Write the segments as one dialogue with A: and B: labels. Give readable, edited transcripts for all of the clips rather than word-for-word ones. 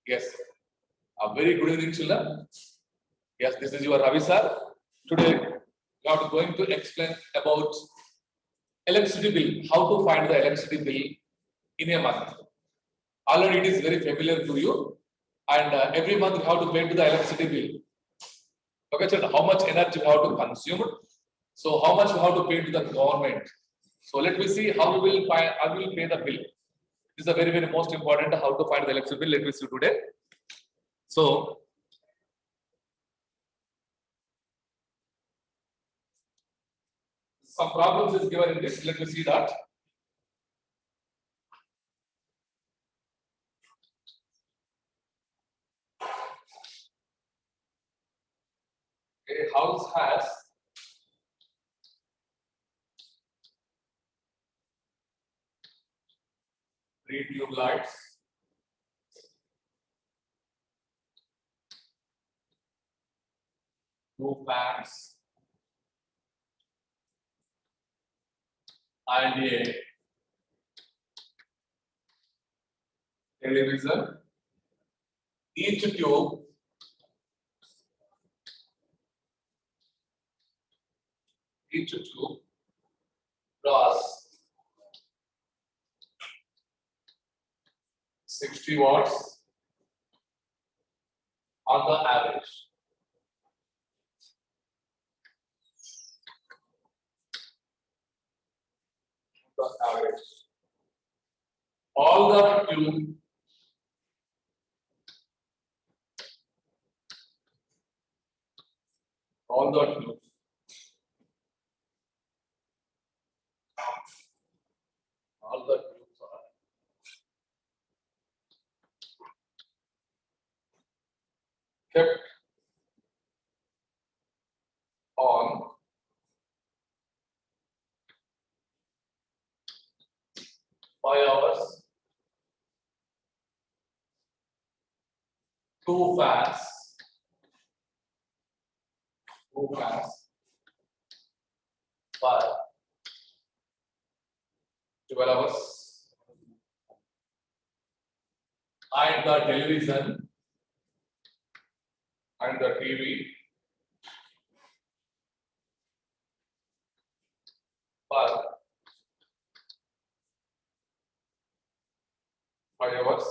A: Yes. A very good evening, children. Yes, this is your Ravi sir. Today we are going to explain about electricity bill. How to find the electricity bill in a month. Already it is very familiar to you, and every month you have to pay to the electricity bill. Okay, children, how much energy you have to consume? So how much you have to pay to the government? So let me see how we will find. I will pay the bill. This is a very most important. How to find the electricity bill? Let me see today. So some problems is given in this. Let me see that. A house has three tube lights, two fans, and a television. Each tube draws 60 watts on the average. All the tube tubes are kept on 5 hours. Two fans for 12 hours. And the television and the TV for 5 hours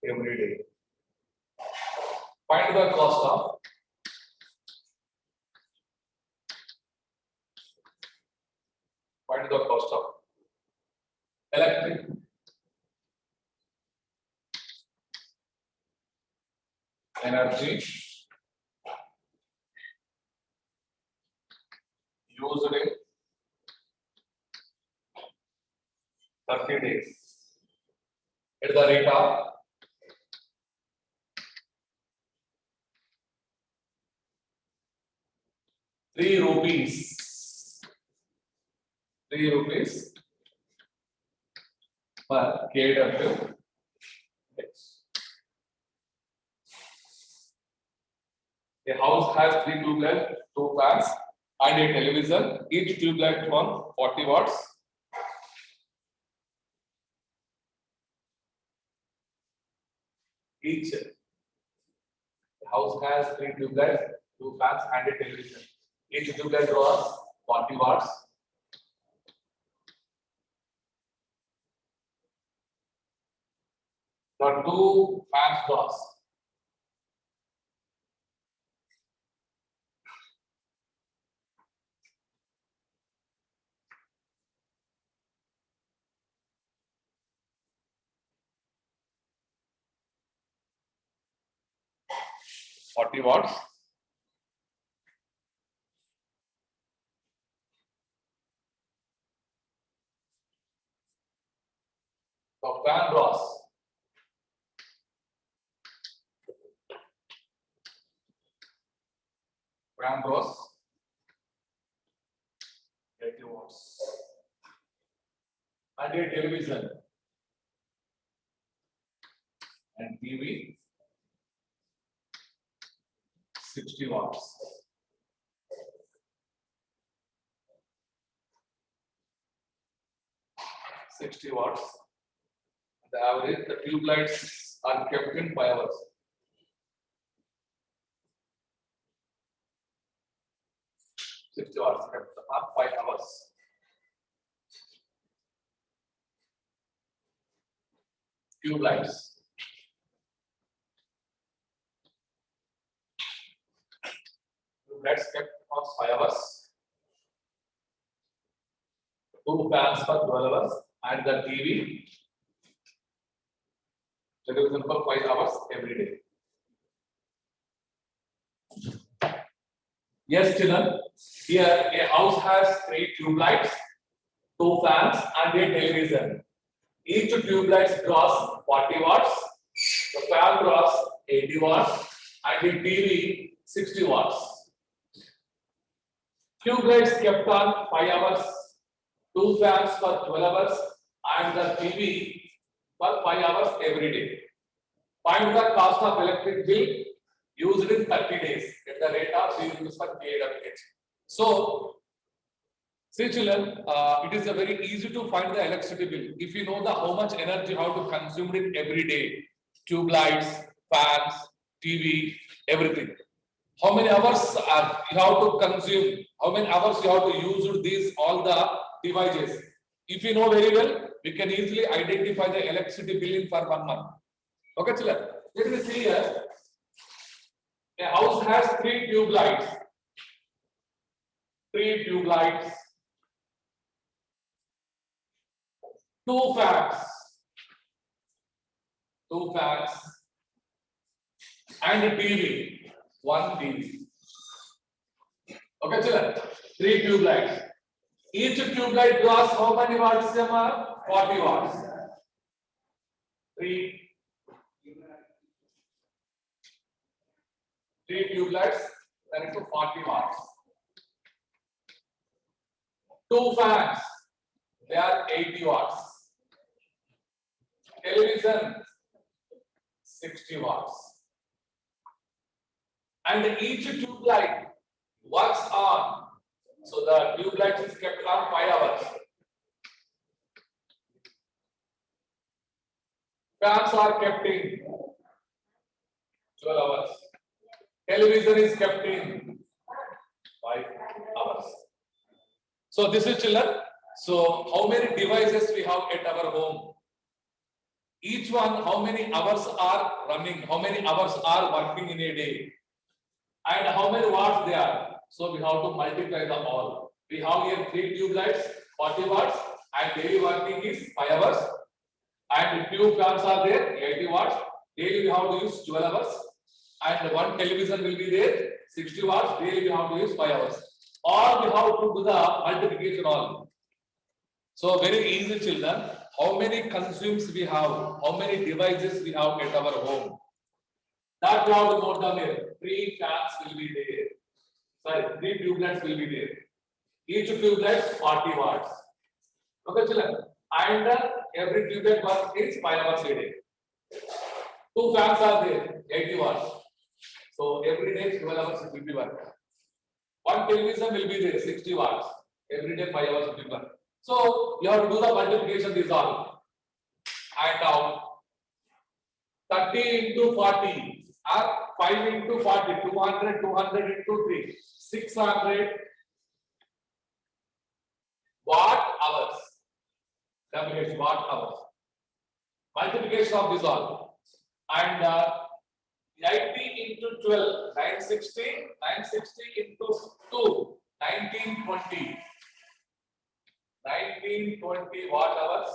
A: every day. Find the cost of electric energy used in 30 days at the rate of 3 rupees. 3 rupees per kW. A house has 3 tube lights, 2 fans, and a television. Each tube light on 40 watts. Each house has 3 tube lights, 2 fans, and a television. Each tube light draws 40 watts. The 2 fans draws 40 watts. The fan draws 80 watts. And a television and TV 60 watts. 60 watts. The average, the tube lights are kept in 5 hours. Sixty watts kept for 5 hours. Tube lights. Tube lights kept for 5 hours. 2 fans for 12 hours, and the TV television for 5 hours every day. Yes, children. Here a house has 3 tube lights, 2 fans, and a television. Each tube light draws 40 watts, the fan draws 80 watts, and the TV 60 watts. Tube lights kept on 5 hours, 2 fans for 12 hours, and the TV for 5 hours every day. Find the cost of electric bill used in 30 days at the rate of 3 rupees per kWh. So, see children, it is a very easy to find the electricity bill. If you know the how much energy how to consume it every day, tube lights, fans, TV, everything. How many hours you have to consume? How many hours you have to use these all the devices? If you know very well, we can easily identify the electricity bill in for 1 month. Okay, children. Let me see here. A house has 3 tube lights. 3 tube lights. 2 fans. 2 fans. And a TV. 1 TV. Okay, children. 3 tube lights. Each tube light draws how many watts? 40 watts. 3 tube lights, that is to 40 watts. 2 fans, they are 80 watts. Television, 60 watts. And each tube light works on, so the tube light is kept on 5 hours. Fans are kept in 12 hours. Television is kept in 5 hours. So this is children. So how many devices we have at our home? Each one, how many hours are running? How many hours are working in a day? And how many watts they are? So we have to multiply them all. We have here 3 tube lights, 40 watts, and daily working is 5 hours. And 2 fans are there, 80 watts. Daily we have to use 12 hours. And 1 television will be there, 60 watts. Daily we have to use 5 hours. Or we have to do the multiplication all. So very easy, children. How many consumes we have? How many devices we have at our home? That we have to note down here. 3 fans will be there. Sorry, 3 tube lights will be there. Each tube light 40 watts. Okay, children. And every tube light work is 5 hours a day. 2 fans are there, 80 watts. So every day 12 hours it will be work. 1 television will be there, 60 watts. Every day 5 hours it will work. So you have to do the multiplication this all. And now 30 into 40 or 5 into 40, 200, 200 into 3, 600 watt hours. WH watt hours. Multiplication of this all. And 80 into 12, 960, 960 into 2, 1920. 1920 watt hours.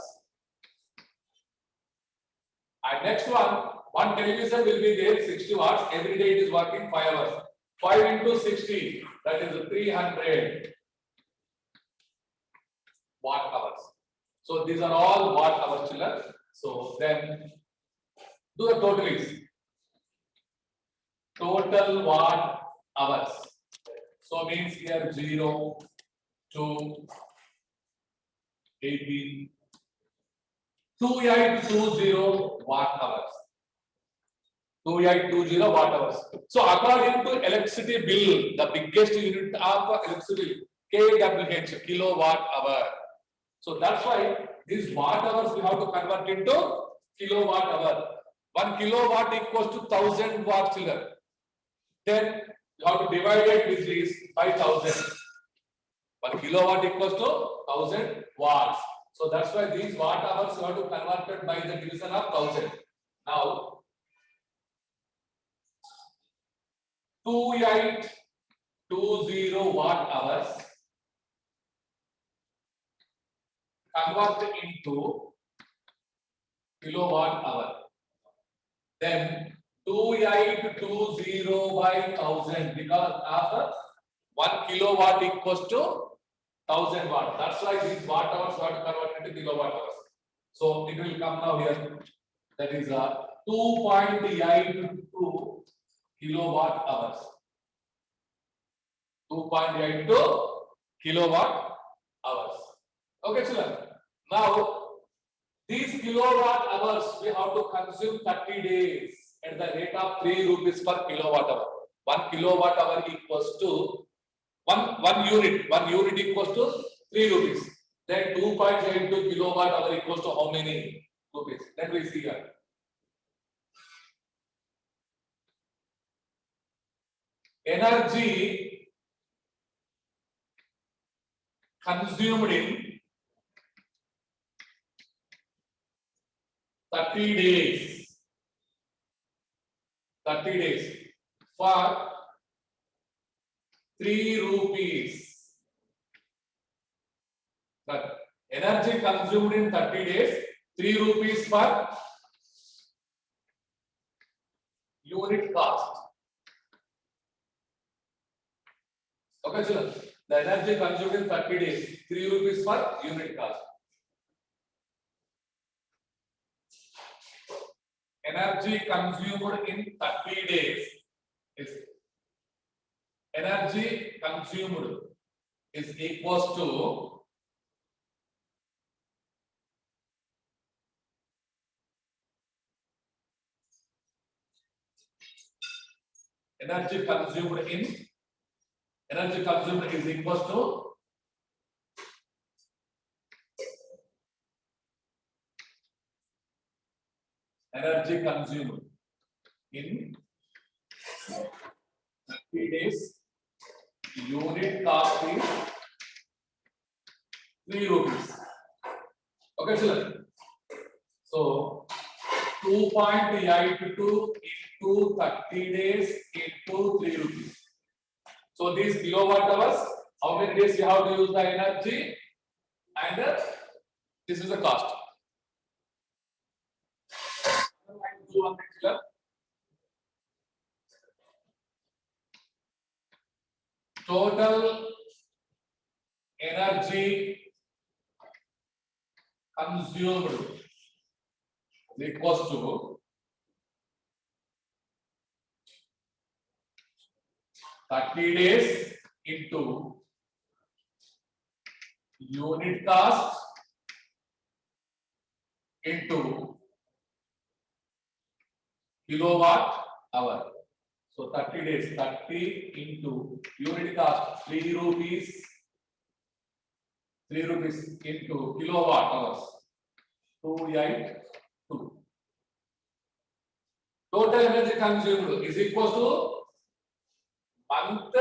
A: And next one television will be there, 60 watts. Every day it is working 5 hours. 5 into 60, that is 300 watt hours. So these are all watt hours, children. So then do the totals. Total watt hours. So means here 0, 2, 18, 2820 watt hours. 2820 watt hours. So according to electricity bill, the biggest unit of electricity bill, kWh, kilowatt hour. So that's why these watt hours we have to convert into kilowatt hour. 1 kilowatt equals to 1000 watt, children. Then you have to divide this by 1000. 1 kilowatt equals to 1000 watts. So that's why these watt hours you have to convert it by the division of 1000. Now 2820 watt hours convert into kilowatt hour. Then 2820 by 1000, because after 1 kilowatt equals to 1000 watt. That's why these watt hours are converted into kilowatt hours. So it will come now here. That is 2.82 kilowatt hours. 2.82 kilowatt hours. Okay, children. Now these kilowatt hours we have to consume 30 days at the rate of 3 rupees per kilowatt hour. 1 kilowatt hour equals to one unit. 1 unit equals to 3 rupees. Then 2.82 kilowatt hour equals to how many rupees? Let me see here. Energy consumed in 30 days. 30 days for 3 rupees. But energy consumed in 30 days, 3 rupees per unit cost. Okay, children. The energy consumed in 30 days, 3 rupees per unit cost. Energy consumed in 30 days is energy consumed is equals to energy consumed is equals to energy consumed in 30 days. Unit cost is 3 rupees. Okay, children. So 2.82 into 30 days into 3 rupees. So these kilowatt hours, how many days you have to use the energy, and this is the cost. Total energy consumed is equals to 30 days into unit cost into kilowatt hour. So 30 days, 30 into unit cost 3 rupees, 3 rupees into kilowatt hours 282. Total energy consumed is equal to month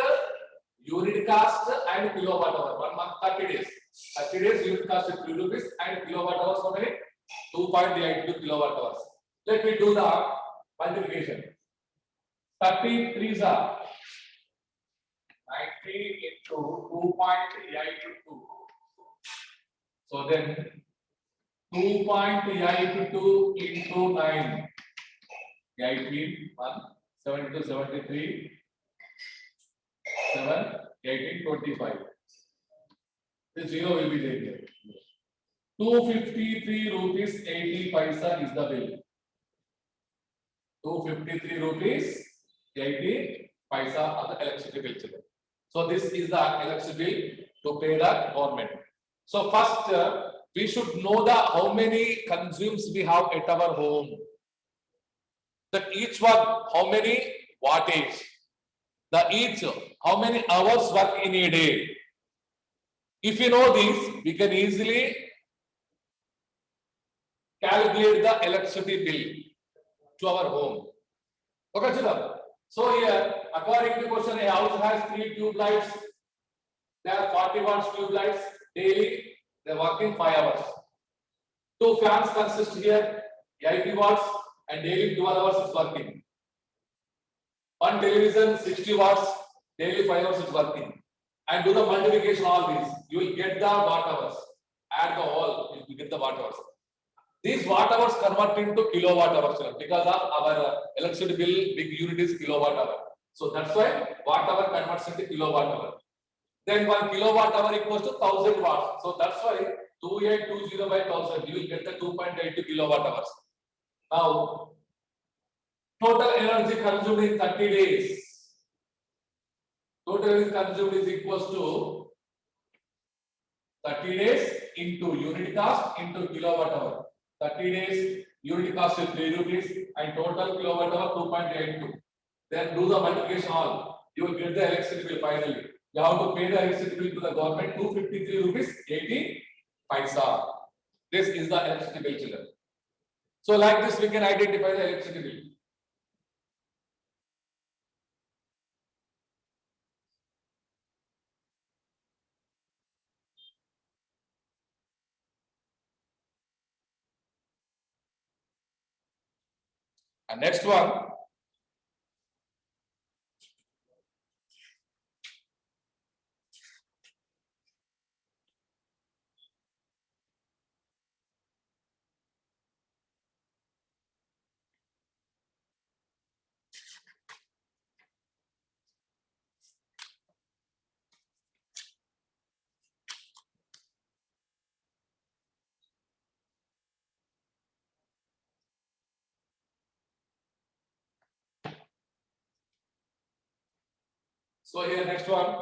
A: unit cost and kilowatt hour. 1 month 30 days. 30 days unit cost is 3 rupees and kilowatt hours how many? 2.82 kilowatt hours. Let me do the multiplication. 30 3s are 90 into 2.82. So then 2.82 into 9. 18, 1, 72, 73, 7, 18, 25. The 0 will be there here. 253 rupees 80 paisa is the bill. 253 rupees 80 paisa of the electricity bill. So this is the electricity bill to pay the government. So first we should know the how many consumes we have at our home. That each one how many wattage. The each how many hours work in a day. If you know these, we can easily calculate the electricity bill to our home. Okay, children. So here, according to question, a house has 3 tube lights. They are 40 watts tube lights. Daily, they are working 5 hours. 2 fans consist here, 80 watts, and daily 12 hours is working. One television, 60 watts, daily 5 hours is working. And do the multiplication of all these. You will get the watt hours. Add the all, you will get the watt hours. These watt hours convert into kilowatt hours because of our electricity bill, big unit is kilowatt hour. So that's why watt hour converts into kilowatt hour. Then 1 kilowatt hour equals to 1000 watts. So that's why 2820 by 1000, you will get the 2.82 kilowatt hours. Now, total energy consumed in 30 days. Total energy consumed is equals to 30 days into unit cost into kilowatt hour. 30 days, unit cost is 3 rupees and total kilowatt hour 2.82. Then do the multiplication all. You will get the electricity bill finally. You have to pay the electricity bill to the government 253 rupees 80 paisa. This is the electricity bill, children. So like this we can identify the electricity bill. And next one, so here next one.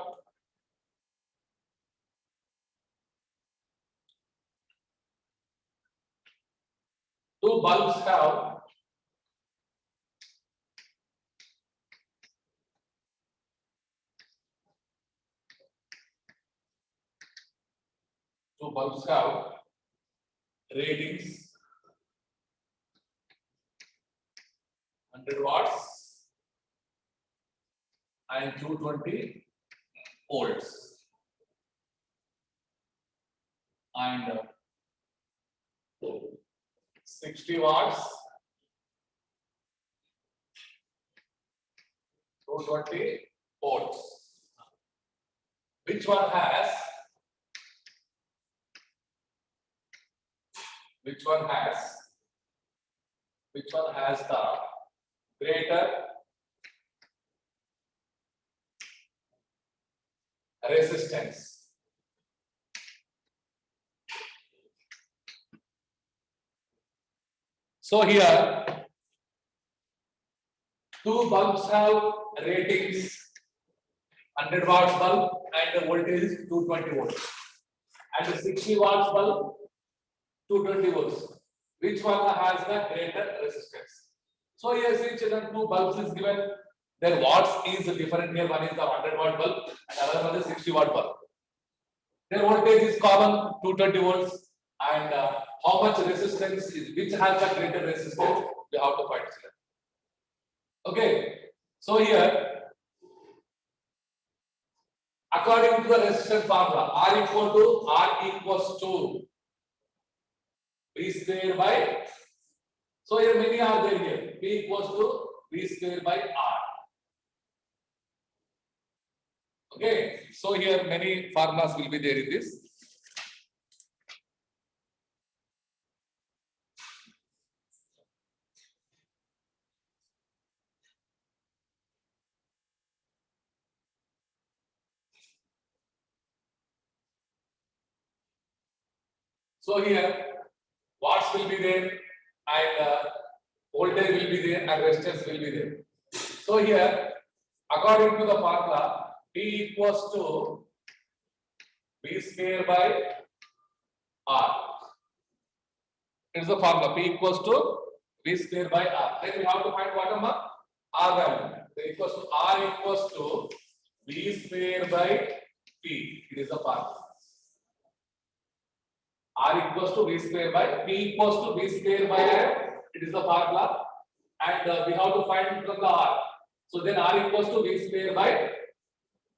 A: Two bulbs have ratings 100 watts and 220 volts and 60 watts 220 volts. Which one has the greater resistance? So here two bulbs have ratings 100 watts bulb and the voltage is 220 volts, and the 60 watts bulb 220 volts. Which one has the greater resistance? So here see children, two bulbs is given. Their watts is different here. One is the 100 watt bulb and another one is 60 watt bulb. Their voltage is common 220 volts, and how much resistance is which has the greater resistance? We have to find children. Okay, so here according to the resistance formula, R equals to V square by. So here many are there here. P equals to V square by R. Okay, so here many formulas will be there in this. So here watts will be there and voltage will be there and resistance will be there. So here according to the formula, P equals to V square by R. It is the formula. P equals to V square by R. Then we have to find what number? R value. So equals to R equals to V square by P. It is the formula. R equals to V square by P equals to V square by R. It is the formula, and we have to find from the R. So then R equals to V square by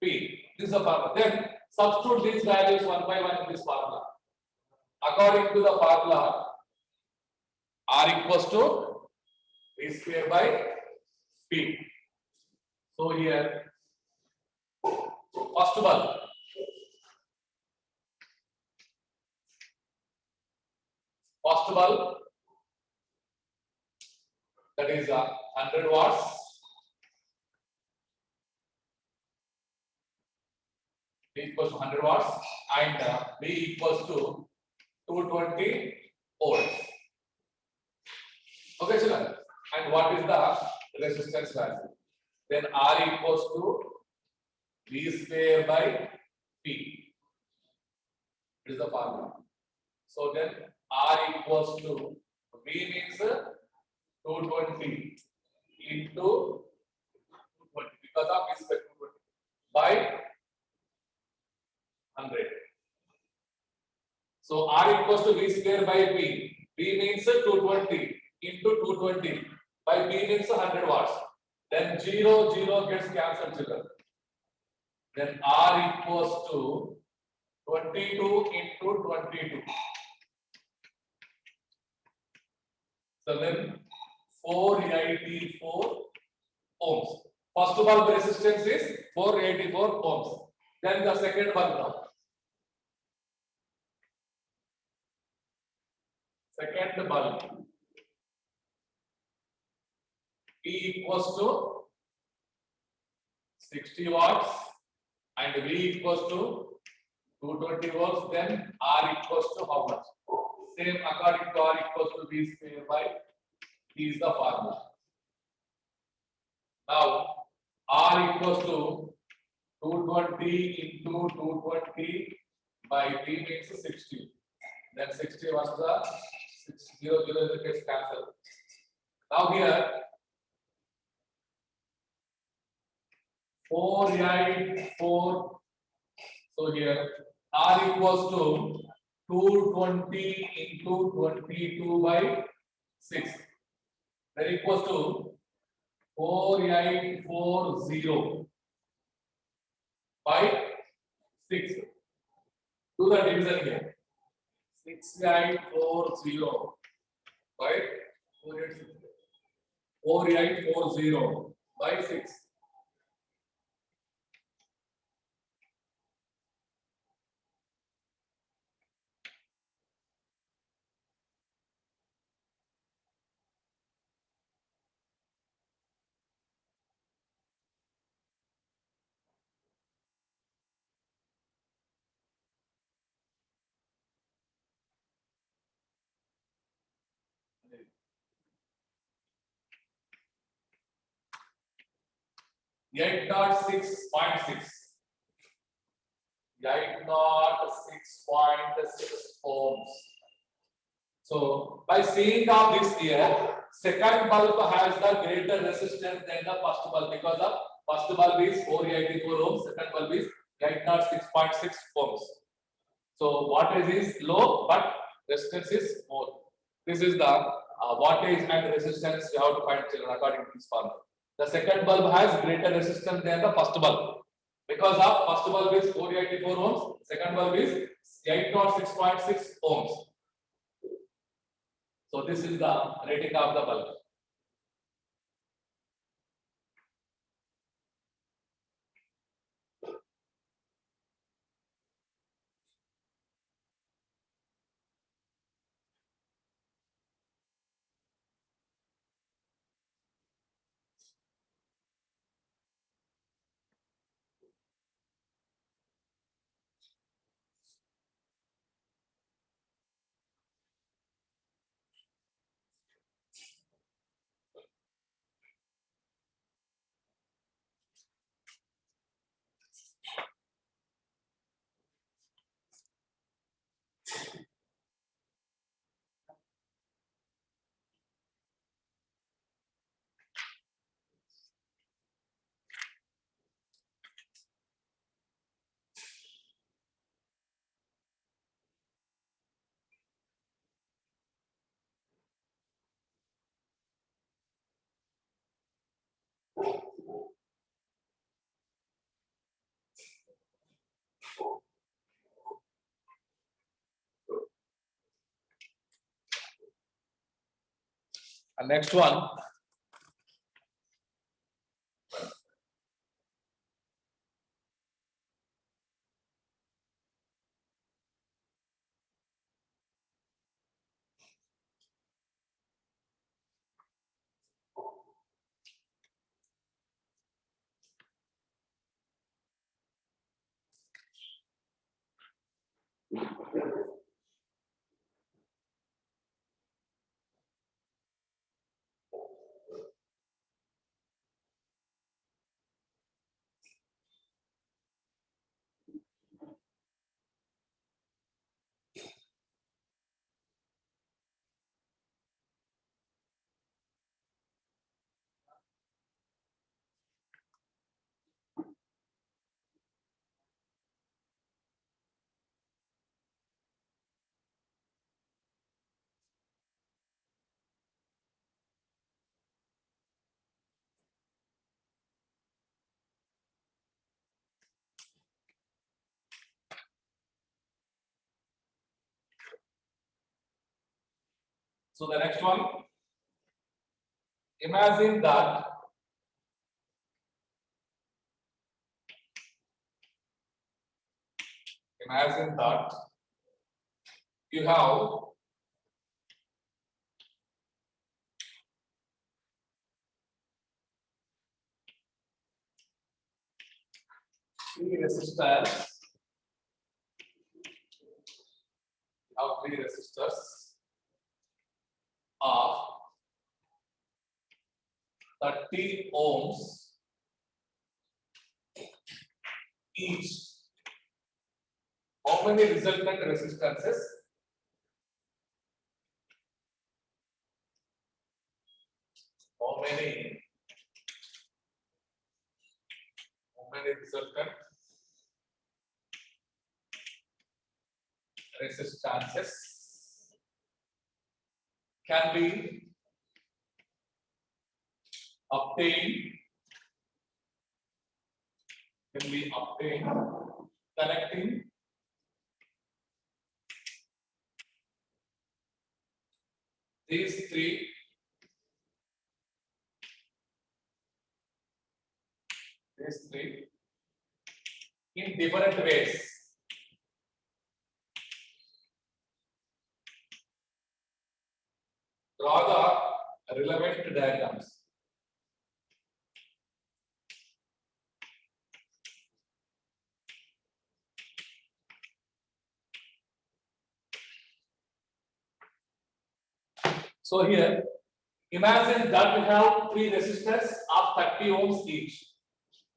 A: P. This is the formula. Then substitute these values one by one in this formula. According to the formula, R equals to V square by P. So here, first bulb. First bulb, that is 100 watts. V equals to 100 watts and V equals to 220 volts. Okay, children. And what is the resistance value? Then R equals to V square by P. It is the formula. So then R equals to V means 220 into 220 because of V square 220 by 100. So R equals to V square by P. P means 220 into 220 by P means 100 watts. Then 0 gets cancelled, children. Then R equals to 22 into 22. So then 484 ohms. First bulb resistance is 484 ohms. Then the second bulb now. Second bulb. P equals to 60 watts and V equals to 220 volts. Then R equals to how much? Same according to R equals to V square by P is the formula. Now R equals to 220 into 220 by P means 60. Then 60 was the 0 gets cancelled. Now here 484. So here R equals to 220 into 22 by 6. That equals to 4840 by 6. Do the division here. 6840 by 4840 by 6. Eight dot 6.6. 806.6 ohms. So by seeing of this here, second bulb has the greater resistance than the first bulb because of first bulb is 484 ohms, second bulb is 806.6 ohms. So voltage is low, but resistance is more. This is the wattage and resistance you have to find, children, according to this formula. The second bulb has greater resistance than the first bulb. Because of first bulb is 484 ohms, second bulb is 806.6 ohms. So this is the rating of the bulb. And next one. So the next one, imagine that you have three resistors. Of 30 ohms each. How many resultant resistances? How many resultant resistances can be obtained connecting these three in different ways. Draw the relevant diagrams. So here, imagine that we have three resistors of 30 ohms each.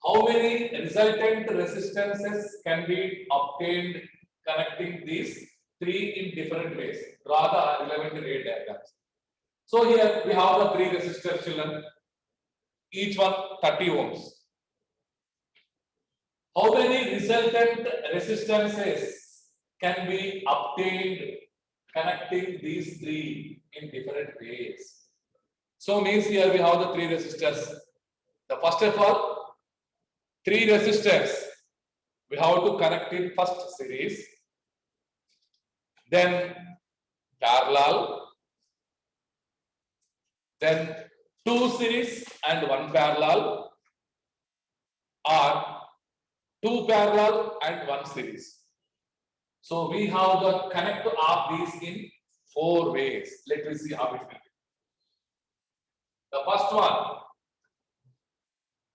A: How many resultant resistances can be obtained connecting these three in different ways? Draw the relevant ray diagrams. So here we have the three resistors, children. Each one 30 ohms. How many resultant resistances can be obtained connecting these three in different ways? So means here we have the three resistors. The first of all, three resistors we have to connect in first series, then parallel, then two series and one parallel, or two parallel and one series. So we have the connect of these in four ways. Let me see how it will be. The first one,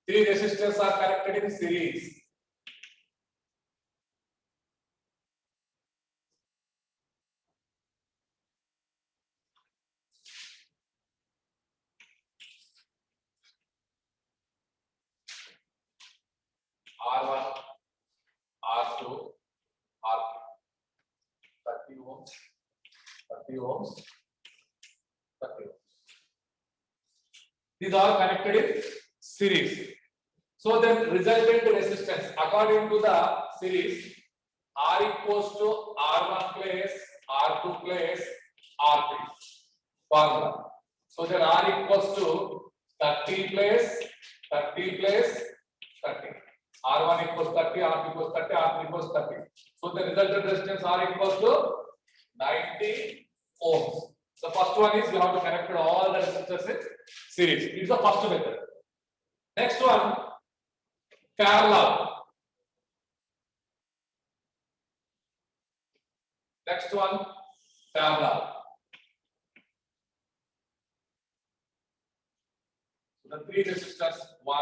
A: three resistors are connected in series. R1, R2, R3. 30 ohms, 30 ohms, 30 ohms. These are connected in series. So then resultant resistance according to the series, R equals to R1 plus R2 plus R3 formula. So then R equals to 30 plus 30 plus 30. R1 equals 30, R2 equals 30, R3 equals 30. So the resultant resistance R equals to 90 ohms. The first one is we have to connect all the resistors in series. It is the first method. Next one, parallel. Next one, parallel. So the three resistors, 1,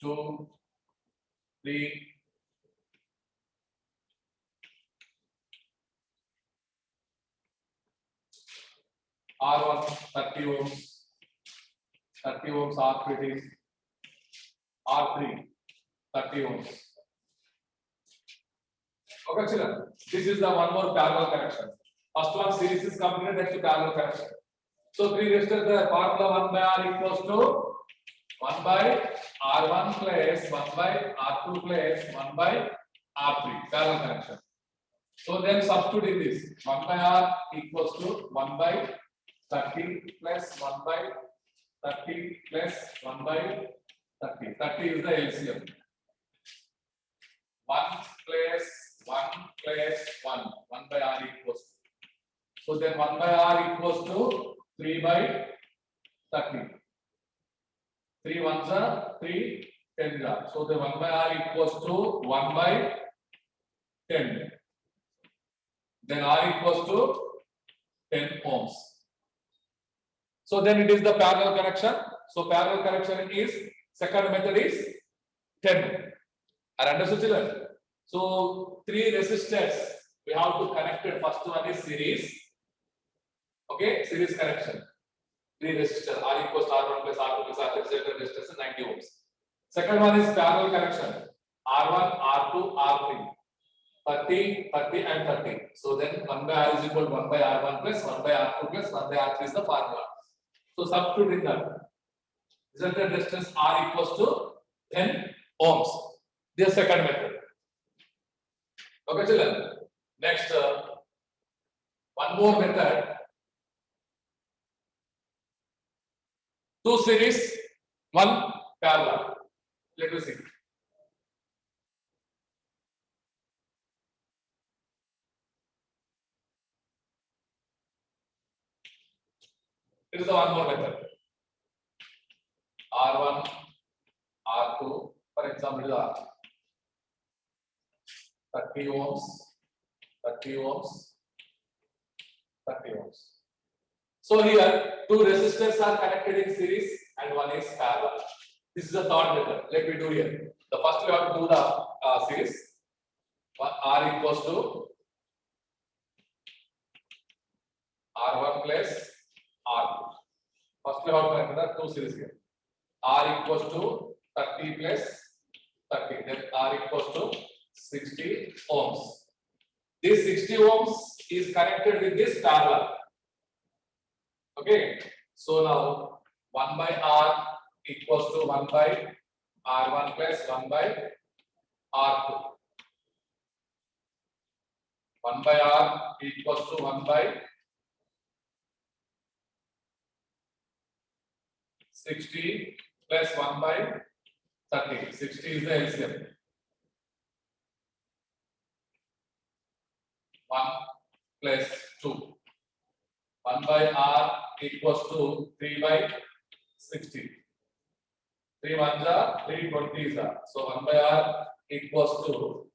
A: 2, 3. R1 30 ohms, 30 ohms, R3 is R3 30 ohms. Okay, children. This is the one more parallel connection. First one series is completed, next parallel connection. So three resistors, the formula 1 by R equals to 1 by R1 plus 1 by R2 plus 1 by R3, parallel connection. So then substitute in this 1 by R equals to 1 by 30 plus 1 by 30 plus 1 by 30. 30 is the LCM. 1 plus 1 plus 1. 1 by R equals to. So then 1 by R equals to 3 by 30. 3 ones are 3 10s are. So the 1 by R equals to 1 by 10. Then R equals to 10 ohms. So then it is the parallel connection. So parallel connection is, second method is 10. Are understood, children? So three resistors we have to connect it. First one is series. Okay, series connection. Three resistors R equals to R1 plus R2 plus R3 resistors is 90 ohms. Second one is parallel connection. R1, R2, R3. 30, 30 and 30. So then 1 by R is equal to 1 by R1 plus 1 by R2 plus 1 by R3 is the formula. So substitute in that. Resultant resistance R equals to 10 ohms. This is second method. Okay, children. Next, one more method. Two series, one parallel. Let me see. It is the one more method. R1, R2, for example, R. 30 ohms, 30 ohms, 30 ohms. So here, two resistors are connected in series and one is parallel. This is the third method. Let me do here. The first we have to do the series. R equals to R1 plus R2. First we have to connect the two series here. R equals to 30 plus 30. Then R equals to 60 ohms. This 60 ohms is connected with this parallel. Okay. So now 1 by R equals to 1 by R1 plus 1 by R2. 1 by R equals to 1 by 60 plus 1 by 30. 60 is the LCM. 1 plus 2. 1 by R equals to 3 by 60. 3 ones are 3 20s are. So 1 by R equals to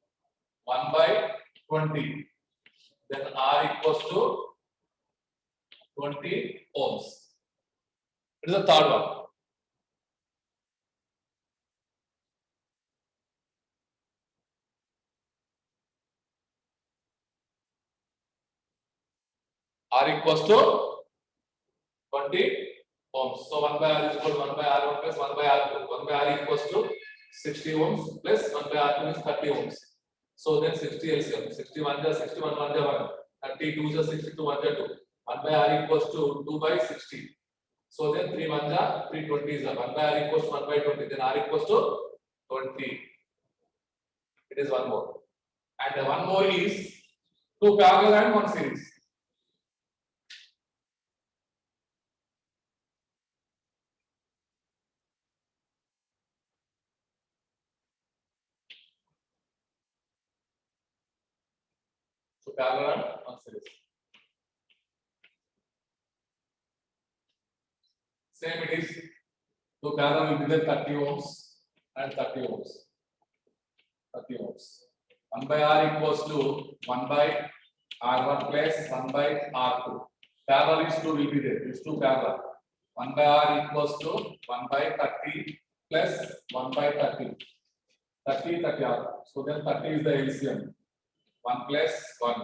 A: 1 by 20. Then R equals to 20 ohms. It is the third one. R equals to 20 ohms. So 1 by R is equal to 1 by R1 plus 1 by R2. 1 by R equals to 60 ohms plus 1 by R2 is 30 ohms. So then 60 LCM. 61 is 61, 1 is 1. 32 is 62, 1 is 2. 1 by R equals to 2 by 60. So then 3 1 is 3 20 is 1 by R equals to 1 by 20. Then R equals to 20. It is one more. And one more is two parallel and one series. So parallel and one series. Same it is. So parallel will be there 30 ohms and 30 ohms. 30 ohms. 1 by R equals to 1 by R1 plus 1 by R2. Parallel is 2 will be there. It's 2 parallel. 1 by R equals to 1 by 30 plus 1 by 30. 30, 30 R. So then 30 is the LCM. 1 plus 1.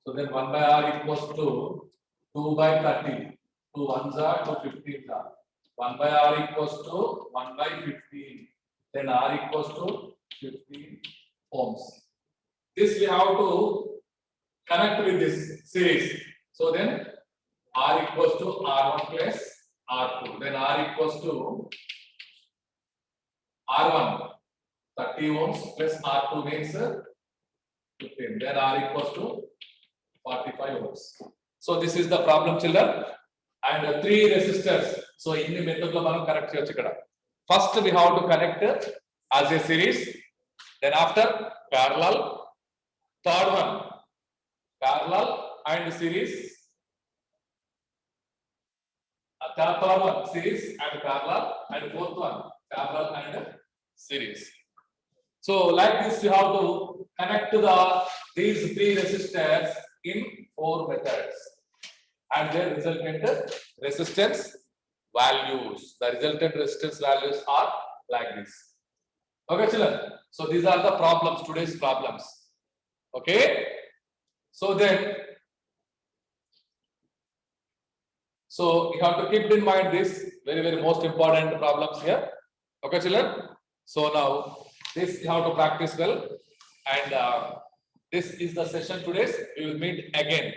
A: So then 1 by R equals to 2 by 30. 2 ones are 2 15s are. 1 by R equals to 1 by 15. Then R equals to 15 ohms. This we have to connect with this series. So then R equals to R1 plus R2. Then R equals to R1 30 ohms plus R2 means 15. Then R equals to 45 ohms. So this is the problem, children. And 3 resistors. So in the method lo manam connect cheyochu ikkada. First we have to connect as a series. Then after parallel. Third one parallel and series. Third one series and parallel, and fourth one parallel and series. So like this you have to connect these 3 resistors in 4 methods and their resultant resistance values. The resultant resistance values are like this. Okay, children. So these are the problems, today's problems. Okay. So then, so you have to keep in mind this very most important problems here. Okay, children. So now this you have to practice well, and this is the session today's. We will meet again